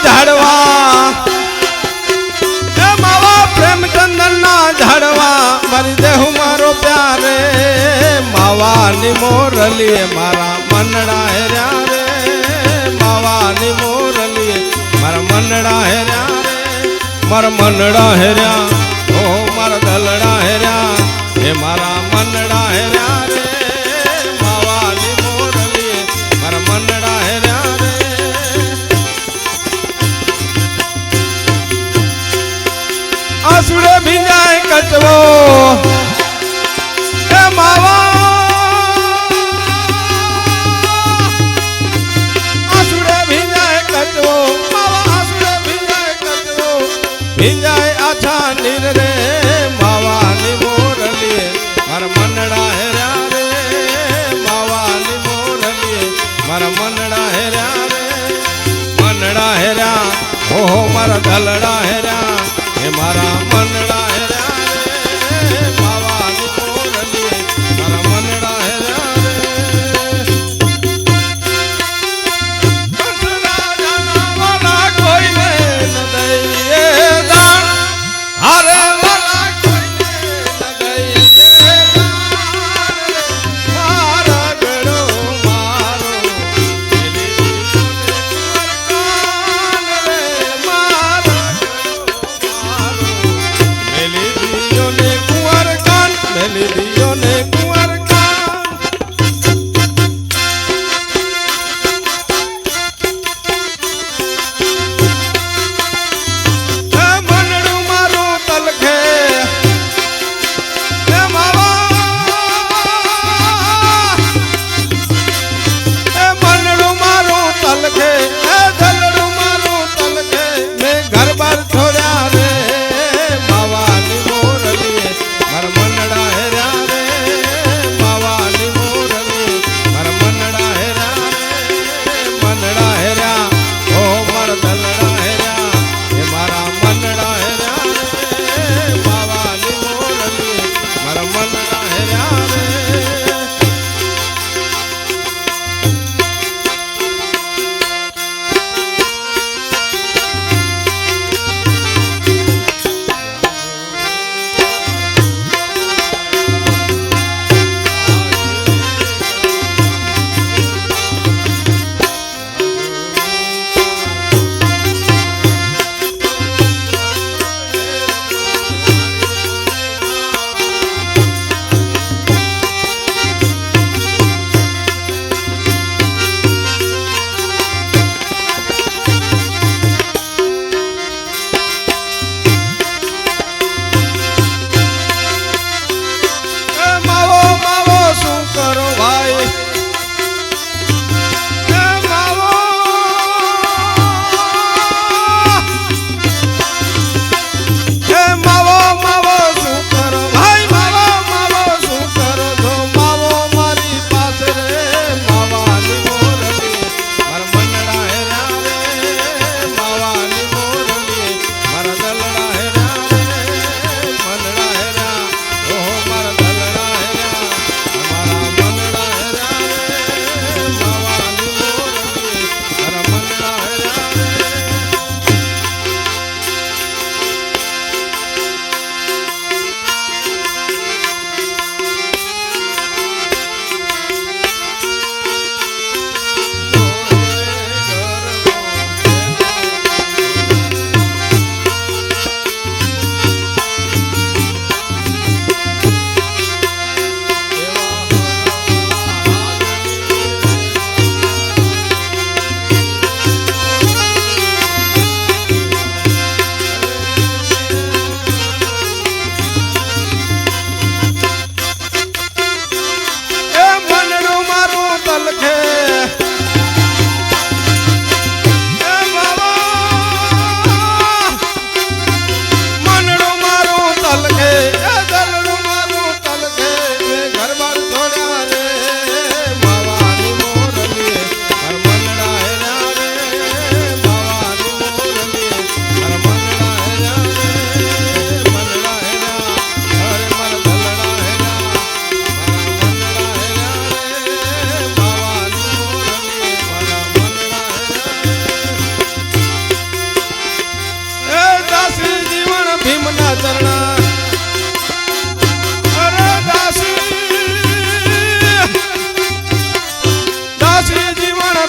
ઝાડવા એ માવા પ્રેમચંદન ના ઝાડવા મારી દેહુ મારો પ્યારે માવાની મોરલી મારા મનડા હેર્યા રે માવાની મોરલી મારા મનડા હેર્યા રે મારા મનડા હેર્યા ઓ મારા દલડા હેર્યા હે મારા મનડા હેર્યા રે માવાની મોરલી મારા મનડા હેર્યા રે આસુડે ભીંજાય કચવો હે માવા આસુડે ભીંજાય કચવો માવા આસુડે ભીંજાય કચવો ભીંજાય આછા નીર રે માવાની મોરલી મારા મનડા હેર્યા રે માવાની મોરલી મારા મનડા હેર્યા રે મનડા હેર્યા ઓહો મારા દલડા હેર્યા હે મારા મનડા હેર્યા રે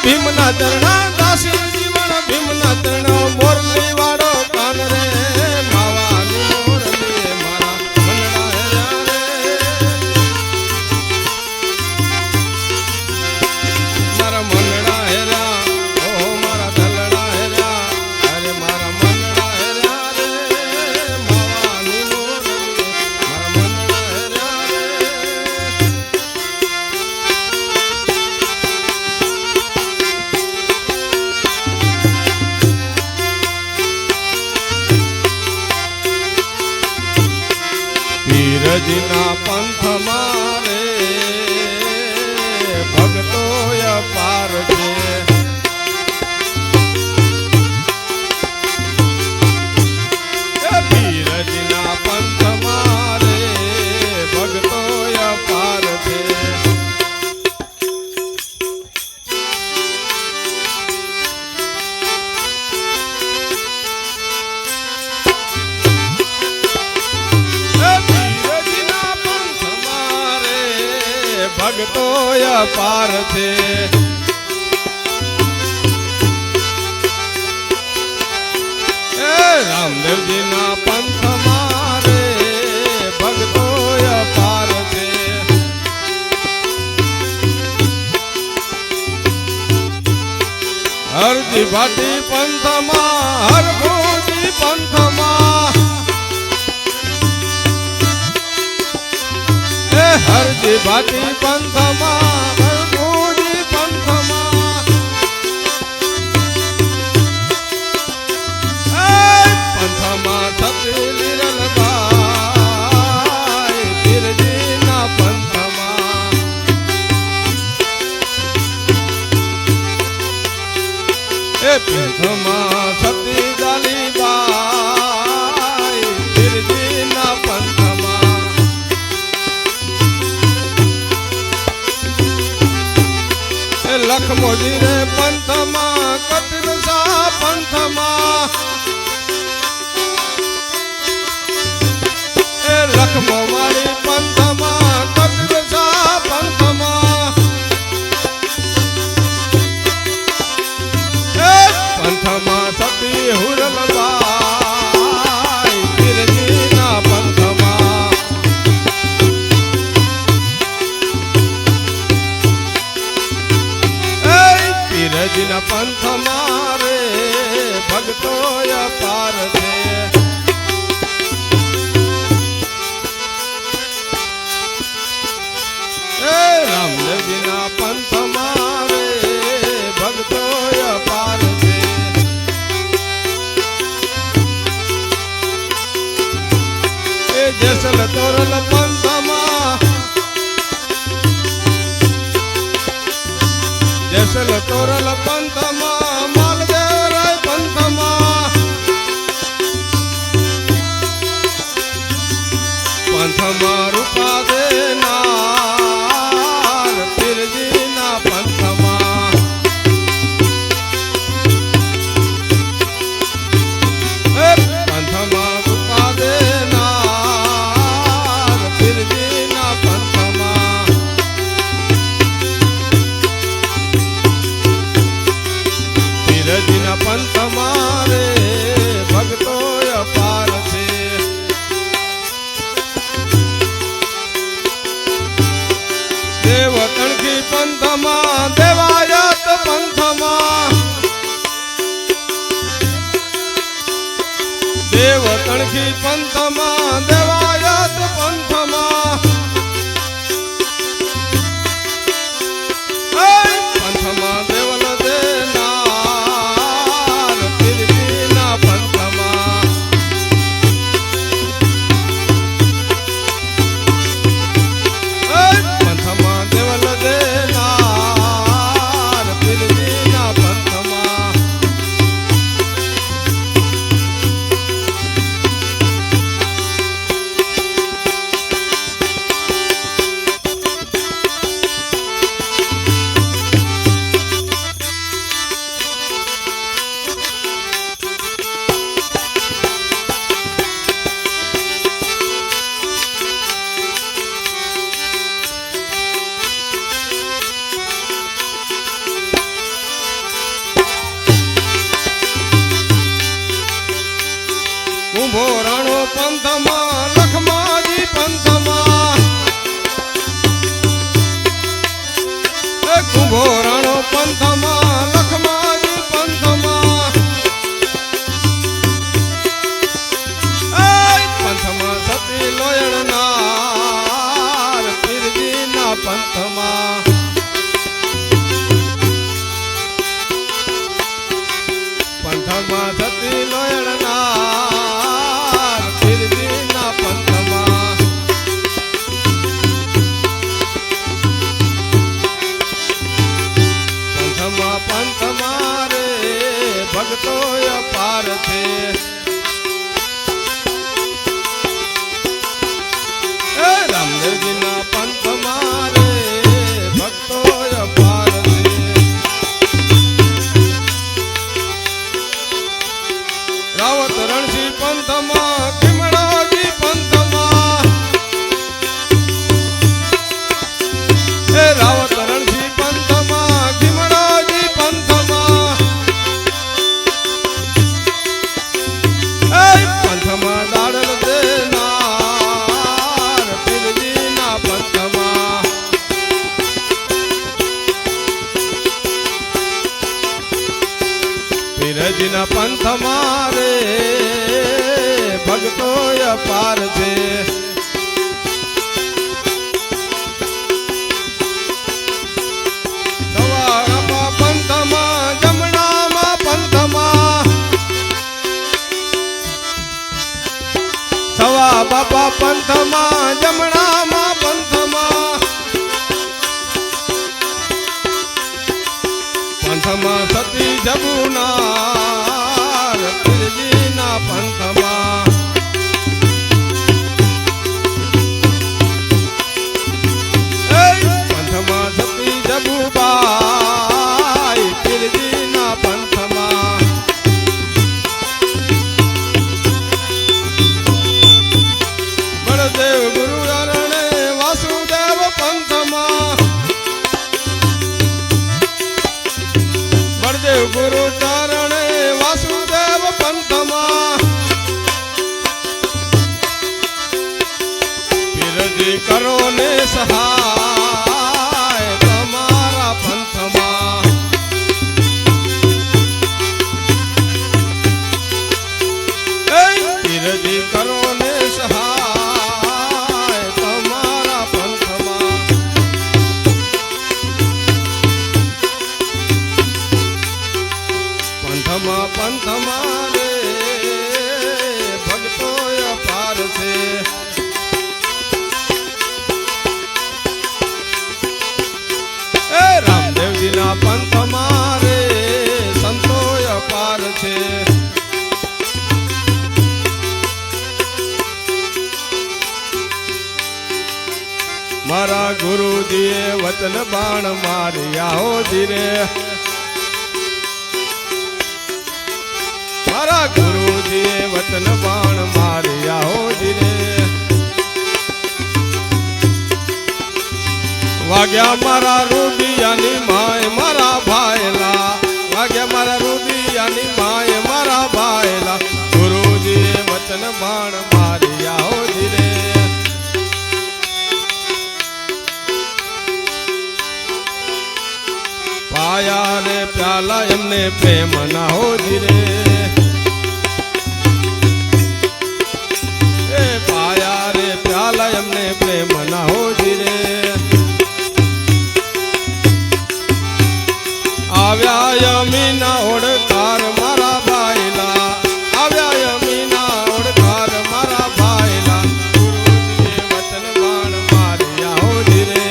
ભીમના ચરણા દાસી જીવન ભીમના ચરણા મોરલી વાળો કાન રે માવાની મોરલી મારા મનડા હેર્યા રે મારા મનડા હેર્યા ઓ મારા દલડા હેર્યા અરે મારા મનડા હેર્યા રે માવાની મોરલી મારા મનડા હેર્યા રે પીરજીના પંથ મારે ભક્તો અપાર છે પીરજીના પંથ મારે ભક્તો અપાર છે ભક્તો અપાર છે રામદેવજીના પંથ મારે ભક્તો અપાર છે હરજી ભાટી પંથમાં હરભોજી પંથમાં હરજી ભાટી પંથમાં હરભોજી પંથમાં પંથમાં થતી લીરલભાઈ પીરજીના પંથમાં પંથમાં સતી દાલીબાઈ પીરજીના પંથમાં લખમોજી રે પંથમાં કપિલસા પંથમાં લખમો મારી પંથમાં કપિલસા પંથમાં પંથમાં સતી હુરલબાઈ પીરજીના પંથમાં પીરજીના પંથ મારે ભક્તો અપાર છે રામદેવજીના પંથ મારે ભક્તો અપાર છે જેસલ તોરલ પંથમાં જેસલ તોરલ પંથમાં માલદેવરાય પંથમાં પંથમાં રૂપા દેનાર પીરજીના પંથમાં પંથમાં રૂપા દેનાર પીરજીના પંથમાં પીરજીના પંથ મારે ભક્તો અપાર છે દેવ તણખી પંથમાં દેવાયત પંથમાં દેવ તણખી પંથમાં દેવાયત પંથમાં પંથમાં દેવલ દેનાર પીરજીના પંથમાં પંથમાં દેવલ દેનાર પીરજીના પંથમાં पंथમાં લખમાજી पंथમાં કુંભો રાણો पंथમાં લખમાજી पंथમાં पंथમાં સતી લોયણનાર પીરજીના पंथમાં पंथમાં સતી લોયણનાર પીરજીના पंथમાં पंथમાં રે ભક્તો અપાર છે રામદેવજીના पंथમાં રે ભક્તો અપાર છે રાવત રણસિંહ पंथમાં કિમડાજી पंथમાં રાવત રણસિંહ पंथમાં કિમડાજી पंथમાં पंथમાં દાડલ દેનાર પીરજીના पंथમાં પીરજીના पंथમાં રે ભક્તો અપાર છે સવારમાં पंथમાં જમણામાં पंथમાં સવા બાપા पंथમાં જમણામાં पंथમાં पंथમાં સતી જબુનાર પીરજીના पंथમાં पंथમાં સતી જબુબાઈ પીરજીના पंथમાં બળદેવ ગુરુ અરણે વાસુદેવ पंथમાં બળદેવ ગુરુ ચરણે વાસુદેવ पंथમાં પીરજી કરો ને સહાય તમારા पंथમાં પીરજી કરો ને સહાય તમારા पंथમાં पंथમાં રે ભક્તો અપાર છે રામદેવજીના पंथમાં રે સંતો અપાર છે મારા ગુરુજીએ વચન બાણ માર્યા હો ધીરે મારા ગુરુજીએ વચન બાણ માર્યા હો ધીરે વાગ્યા મારા રૂદિયાની માય મારા ભાયલા વાગ્યા મારા રૂદિયાની માય મારા ભાયલા ગુરુજીએ વચન બાણ માર્યા હો ધીરે પાયા રે પ્યાલા એમને પ્રેમ ના હો ધીરે પાયા રે પ્યાલા એમને પ્રેમ ના હો ધીરે આવ્યા યમીના ઓળકાર મારા ભાઈલા આવ્યા યમીના ઓળકાર મારા ભાઈલા ગુરુજીએ વચન બાણ માર્યા હો ધીરે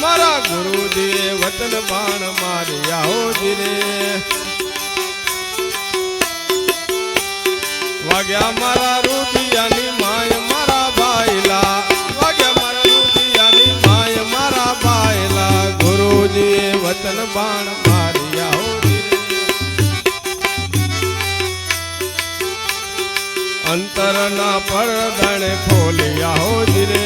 મારા ગુરુજીએ વચન બાણ માર્યા હો ધીરે વાગ્યા મારા રૂપિયાની માય મારા ભાઈલા વાગ્યા મારા રૂપિયાની માય મારા ભાઈલા ગુરુજીએ વચન બાણ માર્યા હો ધીરે અંતરના પડદાને ખોલ્યા હો ધીરે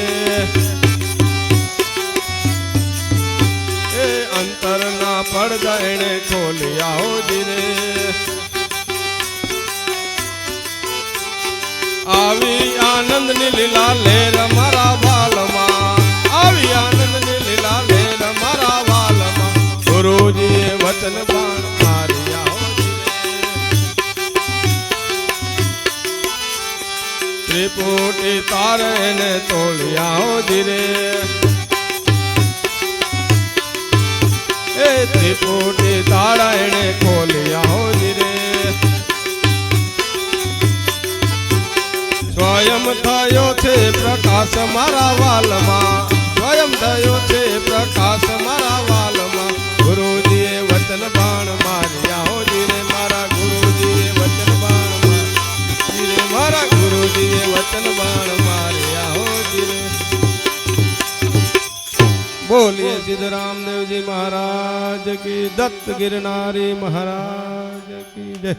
અંતરના પડદા એણે ખોલ્યા હો ધીરે લીલા લેર મારા વાલમાં, આવી આનંદની લીલા લેર મારા વાલમાં. ગુરુજીએ વચન બાણ માર્યા હો ધીરે. ત્રિપુટી તારે ને તોળ્યા હો ધીરે. એ ત્રિપુટી તાળા એને ખોલ્યા હો ધીરે. સ્વયં થયો છે પ્રકાશ મારા વાલમાં, સ્વયં થયો છે પ્રકાશ મારા વાલમાં. ગુરુજીએ વચન બાણ માર્યા હો ધીરે. મારા ગુરુજીએ વચન બાણ માર્યા ધીરે. મારા ગુરુજીએ વચન બાણ માર્યા હો ધીરે. બોલીએ સિદ્ધરામદેવજી મહારાજ કી, દત્ત गिरनारी महाराज की जय.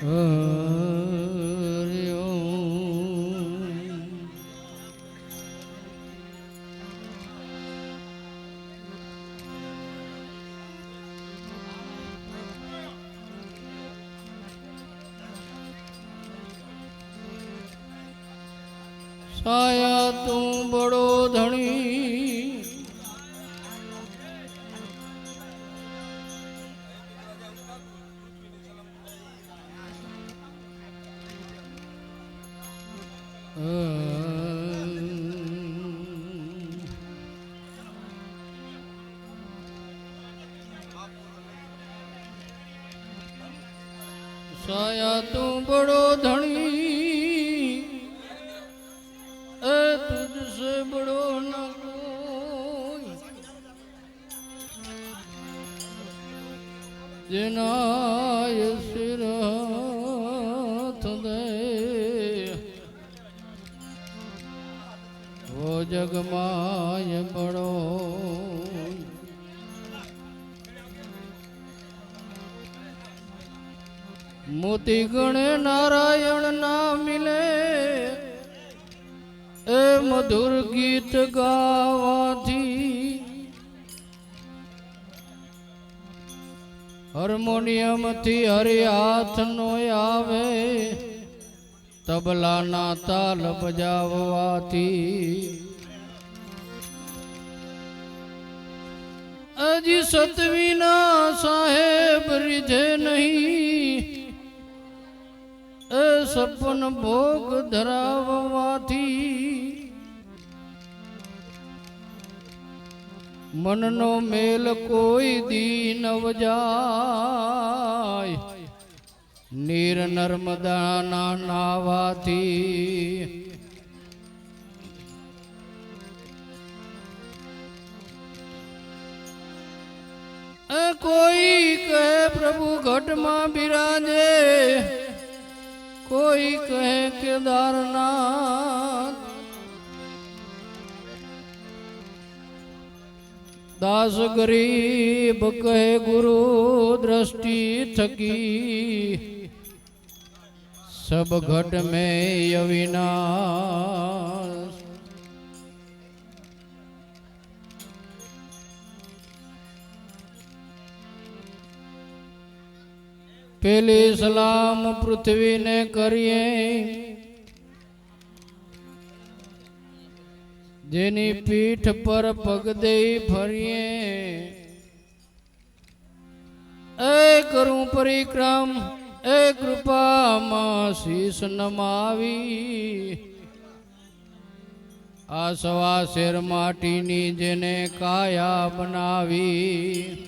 હરિ ઓમ. સાયા તું બડો ધણી, સાયા તું બડો ધણી, એ તુझसे બડો ન કોઈ. જેના સિર હાથ દે વો જગમાય બડો. મોતી ગણે નારાયણ ના મિલે, એ મધુર ગીત ગાવાથી. હાર્મોનિયમ થી હરિ હાથ નો આવે, તબલાના તાલ બજાવવાથી. હજી સતવી ના સાહેબ રીધે નહીં, એ સપન ભોગ ધરાવવાથી. મનનો મેલ કોઈ દી નવ જાય, નીર નર્મદાના નાવાથી. કોઈ કહે પ્રભુ ઘટમાં બિરાજે, કોઈ કહે કેદારનાથ. દાસ ગરીબ કહે ગુરુ दृष्टि थकी, सब घट में अविनाश। પેલી સલામ પૃથ્વીને કરીએ, જેની પીઠ પર પગ દઈ ફરીએ. એ કરું પરિક્રમ એ કૃપામાં શીશ નમાવી. આ સવા શેર માટીની જેને કાયા બનાવી.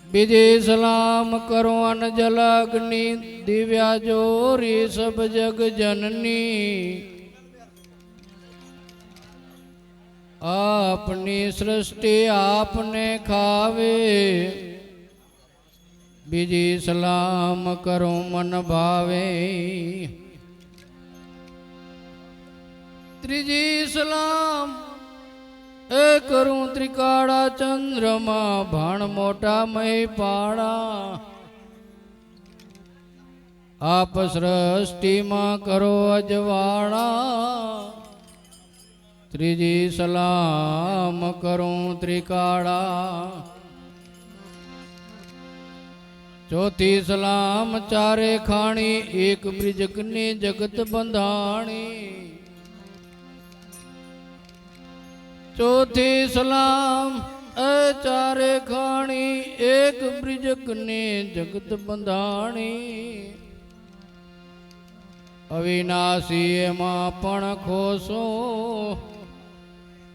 બીજી સલામ કરો અન જલ અગ્નિ દિવ્યા જોરી સબ જગ જનની. આપની સૃષ્ટિ આપને ખાવે. બીજી સલામ કરો મન ભાવે. ત્રીજી સલામ એ કરું ત્રિકાળા ચંદ્રમાં ભાણ મોટા મય પાડા. આપ સૃષ્ટિમાં કરો અજવાળા. ત્રીજી સલામ કરું ત્રિકાળા. ચોથી સલામ ચારે ખાણી એક બ્રિજકની જગત બંધાણી. ચોથી સલામ એ ચારે ખાણી એક બ્રિજકની જગત બંધાણી. અવિનાશી એમાં પણ ખોશો.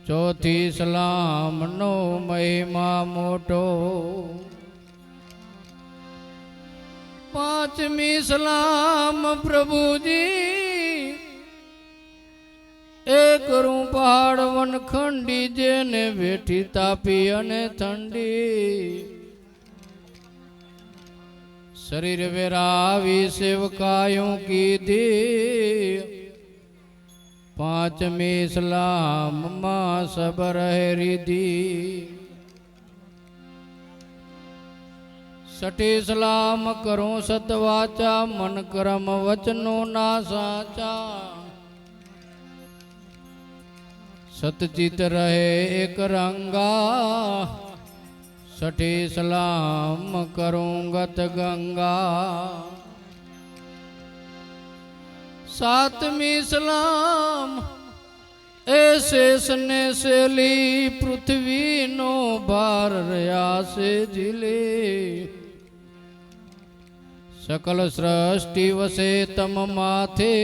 ચોથી સલામ નો મહિમા મોટો. પાંચમી સલામ પ્રભુજી એ કરું પહાડ વનખંડી જેને વેઠી તાપી અને ઠંડી. શરીર વેરાવી સેવકાયું કીધી. પાંચમી સલામ માં સબ રહે રીધી. છઠ્ઠી સલામ કરું સતવાચા મન કરમ વચનો ના સાચા. સતચિત રહે એક રંગા. છઠ્ઠી સલામ કરું ગત ગંગા. સાતમી સલામ એ શેષ ને શેલી પૃથ્વીનો ભાર રહ્યા છે ઝીલે. સકલ સૃષ્ટિ વસે તમ માથે.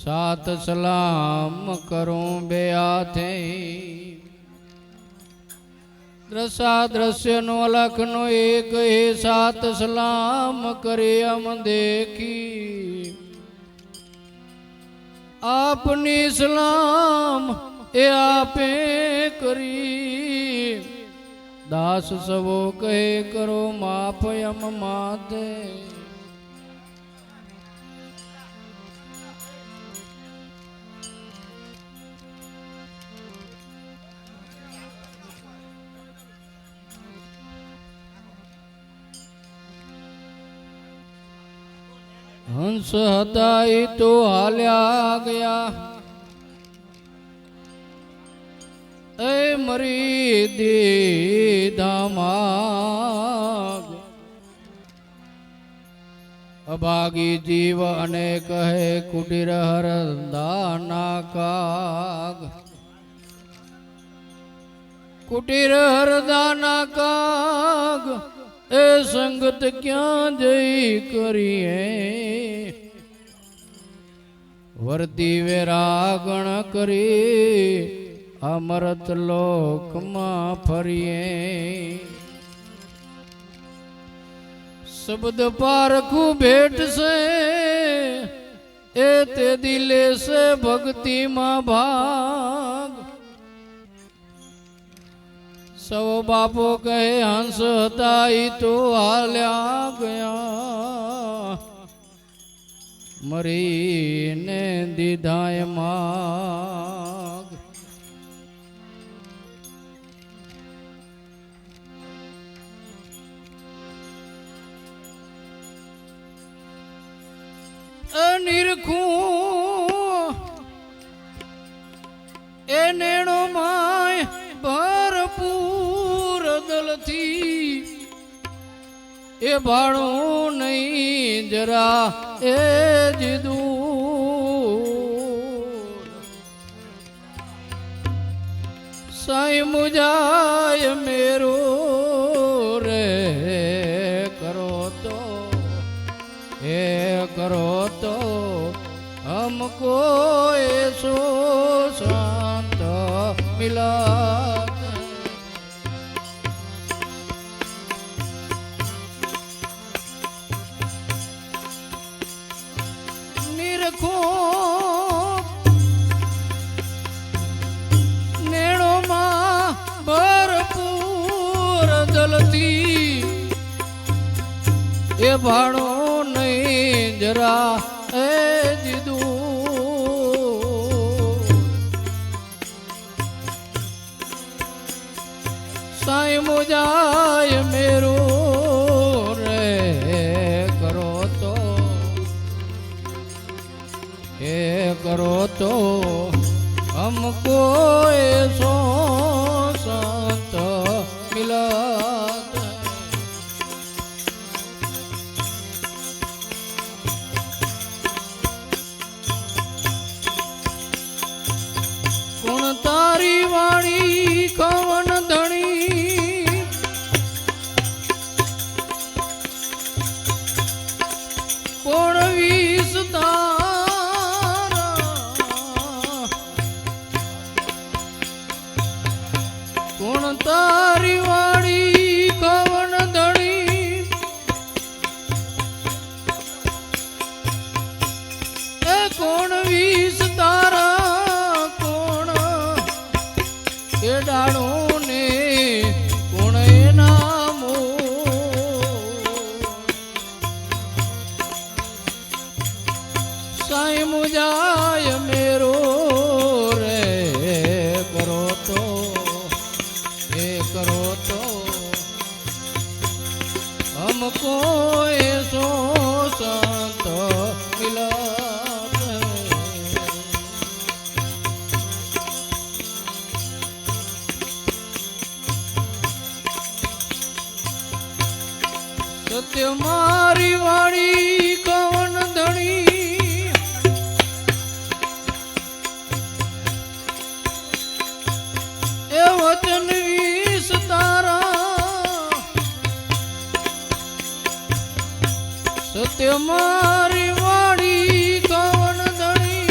સાત સલામ કરું બે હાથે. દ્રસા દ્રશ્યનો અલખનો એક એ સાત સલામ કરે અમ દેખી. આપની સલામ એ આપે કરી. દાસ સવો કહે કરો માફ યમ માથે. હંસ હતા એ તો હાલ્યા ગયા. એ મરી દીધા માગ. અભાગી જીવ અને કહે કુટીર હરદાના કાગ. કુટીર હરદાના કાગ એ સંગત ક્યાં જઈ કરીએ. વર્તી વેરાગણ કરી અમરત લોકમાં ફરીએ. શબ્દ પારખું ભેટ છે એ તે દિલે છે ભક્તિમાં ભાગ. સૌ બાપો કહે હંસ હતા ઈ તો હાલ્યા ગયા. મરીને દીધાય માગ. નિરખું એ નેણો માય ભરપૂર. એ ભાડું નહીં જરા એ જીદું સાઈ મુજાય મેરો રે કરો તો એ કરો તો हमको ऐसो शांत मिला निरखो नेणो मां भरपूर जलती ए भाड़ो नहीं जरा ए साईं मुझाय मेरो रे करो तो हे करो तो हमको ऐसो संत मिला कौन तारी वाणी कवन धणी कोण वीस तारा कोण तारी वाणी कवन धणी ए कोण वीस तारा कोण ए डाळो ने कोण नामो साईं मुझाय मेरो रे करो तो हे करो तो हमको ऐसो संत मिला सत्य मारी वाणी कवन धणी ए वचन वीस तारा सत्य मारी वाणी कवन धणी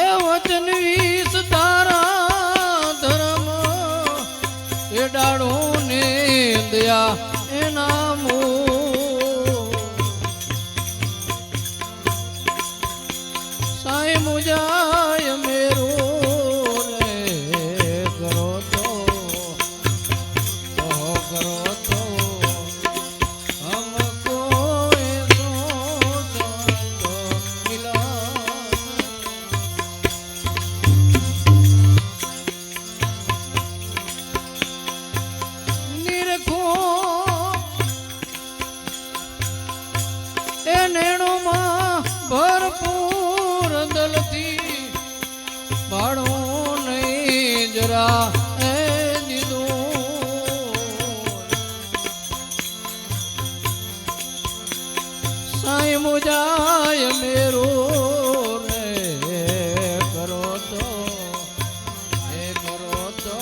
ए वचन वीस तारा धर्म ए डाड़ो ने दया ए नामो साई मुझाय मेरो रे करो तो करो तो हमको ऐसो संत मिला निरखो ए नेणो मां भरपूर दलती भाड़ो नहीं जरा ए दीदो साईं मुझाय मेरो रे करो तो हे करो तो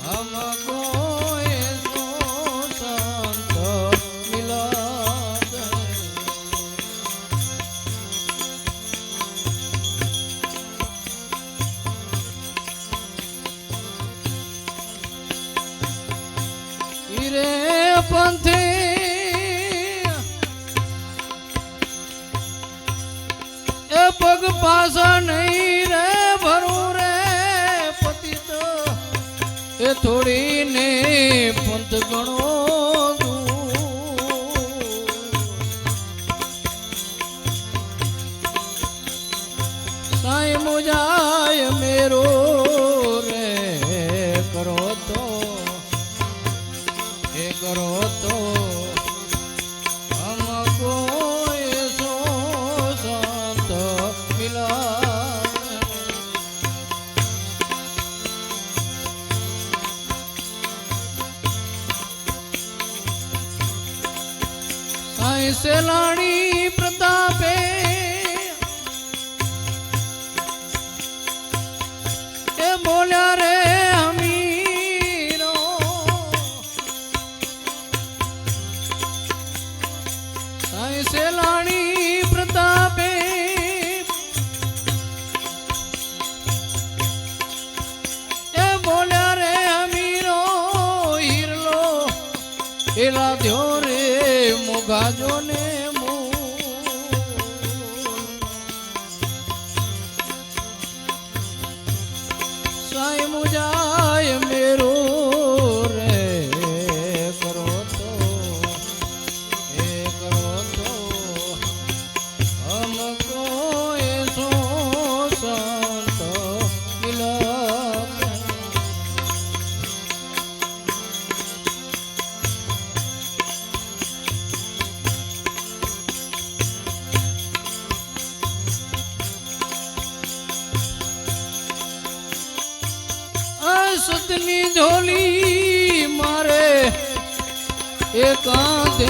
हमको ऐसो संत मिला रे पंथे ए पग पासा नहीं रे भरू रे पतित ए थोड़ी ने पंथ गणो साईं मुझाय मेरो रे करो तो हे करो तो हमको ऐसो संत मिला સેલાણી પ્રતાપે એ બોલ્યા રે હમીરો સાઈ સેલાણી પ્રતાપે એ બોલ્યા રે હમીરો હીરલો એલા ધ્યો રે મોગાજો ને સાઈ મુજાય મેરો રે કરો તો એ કરો તો હમકો એસો સંત મિલત સતની ઝોલી મારે એ કાંધે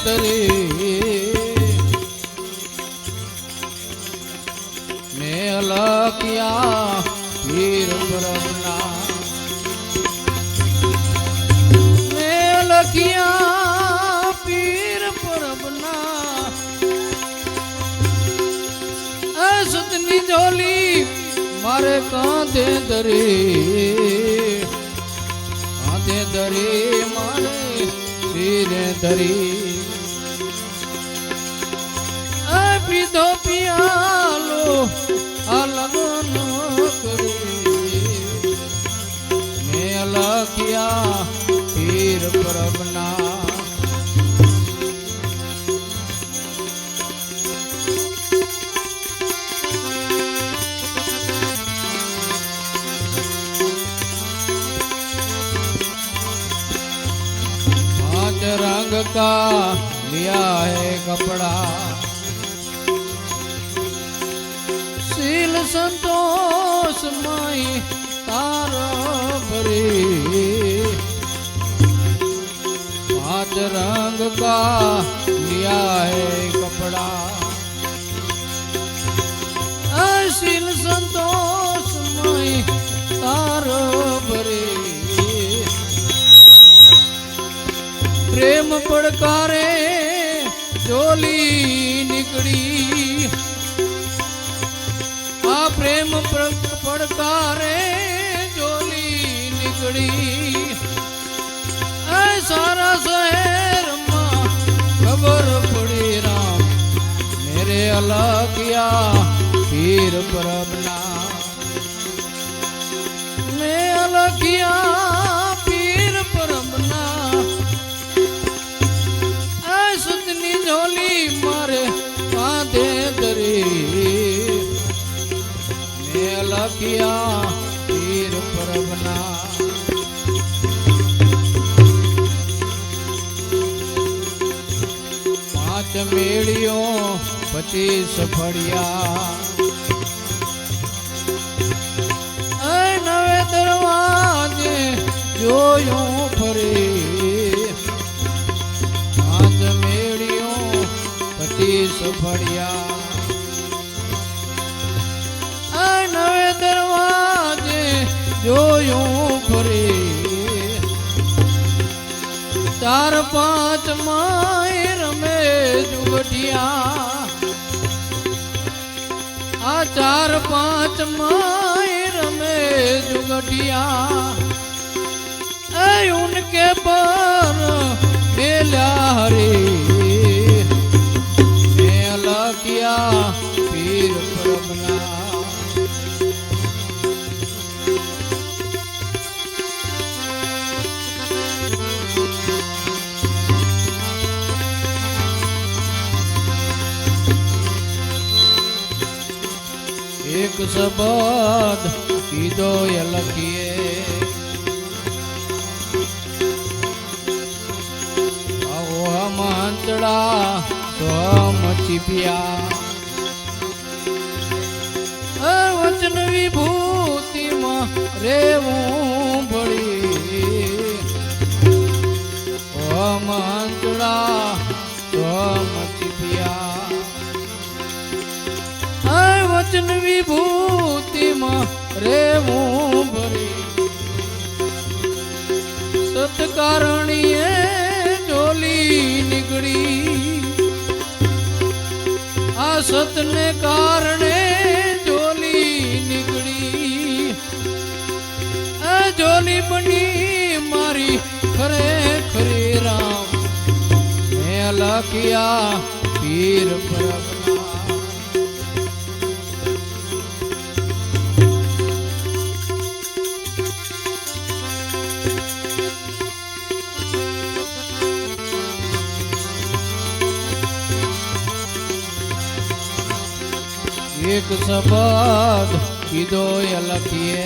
તરી મેં લખ્યા પીર બ્રહ્મના મેં લખ્યા પીર પરબના સતની ઝોલી મારે કાંધે ધરી મારે પીરે ધરી પીધો પિયાલો આ લગન કરી મેં લખ્યા પીર પરબના रंग का लिया है कपड़ा सील संतोष माई तारा भरी 5 रंग का लिया है कपड़ा सील संतोष माई तारा भरी प्रेम પડકારે જોલી નીકળી આ પ્રેમ પડકારે જોલી નીકળી આ સારા શહેરમાં ખબર પડી રામ મેરે અલગિયા પીર પરબના મેં અલગિયા પીર પરબના સતની ઝોલી મારે કાંધે ધરી મેં લખ્યા પીર પરબના 5 મેળીઓ 25 ફળિયા નવે દરવાજે જોયું ફરી 5 મેળીઓ 25 ફળિયા નવે દરવાજે જોયું ફરી 4-5 માય રમે જુગઢિયા આ 4-5 માય રમે जुगटिया उनके पर मेला हरी मेला किया पीर परबना एक शब्द कीधो लखिए हम हंसड़ा तो हम छिपिया वचन विभूति में रेवूं बड़ी हम हंसड़ा तो हम વચન વિભૂતિમાં રેવું ભરી સતકારણીએ જોલી નીકળી આ સતને કારણે જોલી નીકળી આ જોલી બની મારી ખરેખરી રામ મેં લખ્યા પીર પરબના એક શબ્દ કીધો લખીએ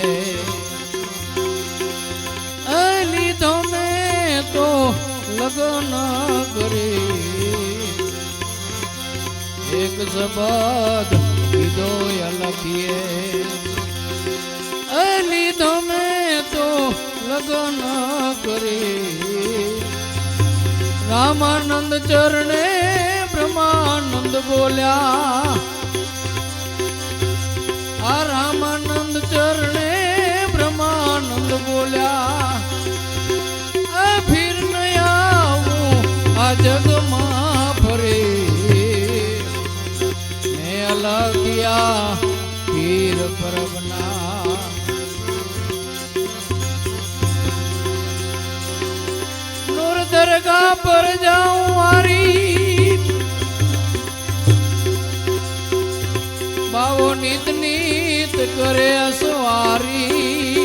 લીધો મેં તો લગ્ન કરી એક શબ્દ કીધો લખીએ લીધો મેં તો લગ્ન કરી રામાનંદ ચરણે બ્રહ્માનંદ બોલ્યા આ રામાનંદ ચરણે બ્રહ્માનંદ બોલ્યા આ ફીર ન આવું આ જગમાં ફરે મેં લખ્યા પીર પરબના નૂર દરગાહ પર જાઉં હારી બાવો નીત નીત કરે અસવારી